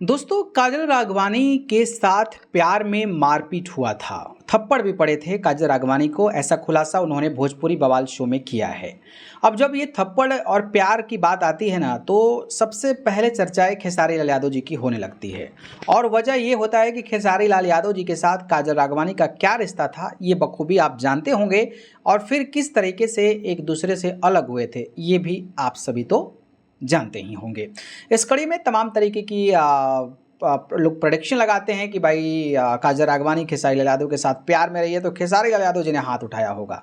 दोस्तों, काजल राघवानी के साथ प्यार में मारपीट हुआ था, थप्पड़ भी पड़े थे काजल राघवानी को। ऐसा खुलासा उन्होंने भोजपुरी बवाल शो में किया है। अब जब ये थप्पड़ और प्यार की बात आती है ना, तो सबसे पहले चर्चाएं खेसारी लाल यादव जी की होने लगती है। और वजह ये होता है कि खेसारी लाल यादव जी के साथ काजल राघवानी का क्या रिश्ता था, ये बखूबी आप जानते होंगे। और फिर किस तरीके से एक दूसरे से अलग हुए थे, ये भी आप सभी तो जानते ही होंगे। इस कड़ी में तमाम तरीके की लोग प्रेडिक्शन लगाते हैं कि भाई काजल राघवानी खेसारी लाल यादव के साथ प्यार में रही है, तो खेसारी लाल यादव जी ने हाथ उठाया होगा।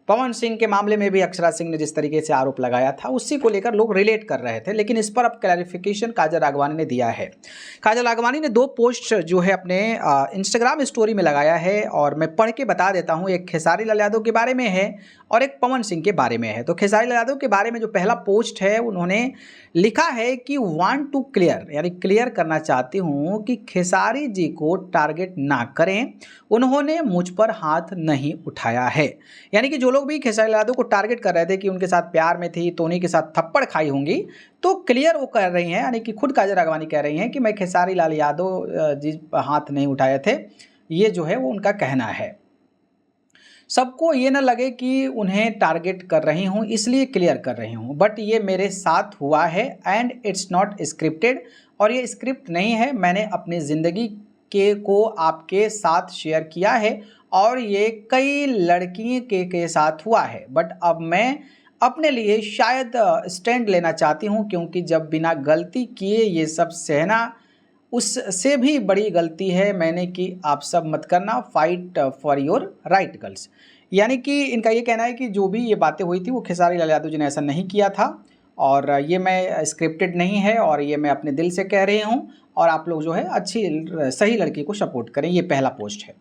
पवन सिंह के मामले में भी अक्षरा सिंह ने जिस तरीके से आरोप लगाया था, उसी को लेकर लोग रिलेट कर रहे थे। लेकिन इस पर अब क्लैरिफिकेशन काजल राघवानी ने दिया है। काजल राघवानी ने 2 पोस्ट जो है अपने इंस्टाग्राम स्टोरी में लगाया है, और मैं पढ़ के बता देता हूं। एक खेसारी लाल यादव के बारे में है और एक पवन सिंह के बारे में है। तो खेसारी लाल यादव के बारे में जो पहला पोस्ट है, उन्होंने लिखा है कि वांट टू क्लियर, यानी क्लियर करना चाहती हूँ कि खेसारी जी को टारगेट ना करें, उन्होंने मुझ पर हाथ नहीं उठाया है। यानी कि जो लोग भी खेसारी लाल यादव को टारगेट कर रहे थे कि उनके साथ प्यार में थी तो उन्हीं के साथ थप्पड़ खाई होंगी, तो क्लियर वो कर रही हैं। यानी कि खुद काजल राघवानी कह रही हैं कि मैं खेसारी लाल यादव जी हाथ नहीं उठाए थे। ये जो है वो उनका कहना है। सबको ये ना लगे कि उन्हें टारगेट कर रही हूँ, इसलिए क्लियर कर रही हूँ, बट ये मेरे साथ हुआ है एंड इट्स नॉट स्क्रिप्टेड। और ये स्क्रिप्ट नहीं है, मैंने अपनी ज़िंदगी को आपके साथ शेयर किया है और ये कई लड़की के साथ हुआ है। बट अब मैं अपने लिए शायद स्टैंड लेना चाहती हूँ, क्योंकि जब बिना गलती किए ये सब सहना उससे भी बड़ी गलती है मैंने कि आप सब मत करना, fight for your right girls. यानी कि इनका ये कहना है कि जो भी ये बातें हुई थी वो खेसारी लाल यादव जी ने ऐसा नहीं किया था, और ये मैं स्क्रिप्टेड नहीं है, और ये मैं अपने दिल से कह रही हूँ। और आप लोग जो है अच्छी सही लड़की को सपोर्ट करें। ये पहला पोस्ट है।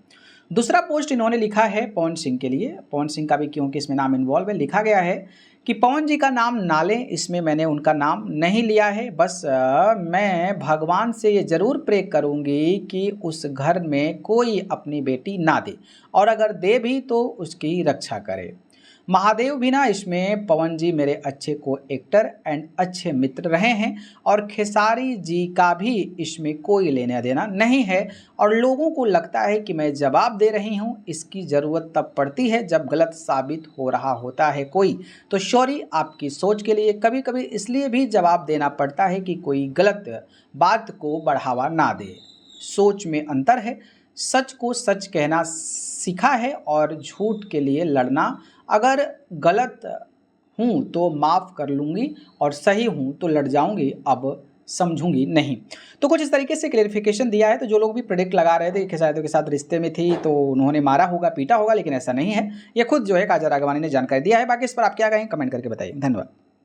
दूसरा पोस्ट इन्होंने लिखा है पवन सिंह के लिए। पवन सिंह का भी क्योंकि इसमें नाम इन्वॉल्व है, लिखा गया है कि पवन जी का नाम ना लें, इसमें मैंने उनका नाम नहीं लिया है। बस मैं भगवान से ये ज़रूर प्रे करूँगी कि उस घर में कोई अपनी बेटी ना दे, और अगर दे भी तो उसकी रक्षा करे। महादेव भी ना इसमें पवन जी मेरे अच्छे को एक्टर एंड अच्छे मित्र रहे हैं, और खेसारी जी का भी इसमें कोई लेना देना नहीं है। और लोगों को लगता है कि मैं जवाब दे रही हूँ, इसकी ज़रूरत तब पड़ती है जब गलत साबित हो रहा होता है कोई। तो सॉरी आपकी सोच के लिए, कभी कभी इसलिए भी जवाब देना पड़ता है कि कोई गलत बात को बढ़ावा ना दे। सोच में अंतर है। सच को सच कहना सीखा है और झूठ के लिए लड़ना। अगर गलत हूँ तो माफ़ कर लूँगी, और सही हूँ तो लड़ जाऊँगी, अब समझूंगी नहीं। तो कुछ इस तरीके से क्लेरिफिकेशन दिया है। तो जो लोग भी प्रेडिक्ट लगा रहे थे कि खेसारी के साथ रिश्ते में थी तो उन्होंने मारा होगा, पीटा होगा, लेकिन ऐसा नहीं है। ये खुद जो है काजल राघवानी ने जानकारी दिया है। बाकी इस पर आप क्या कहें, कमेंट करके बताइए। धन्यवाद।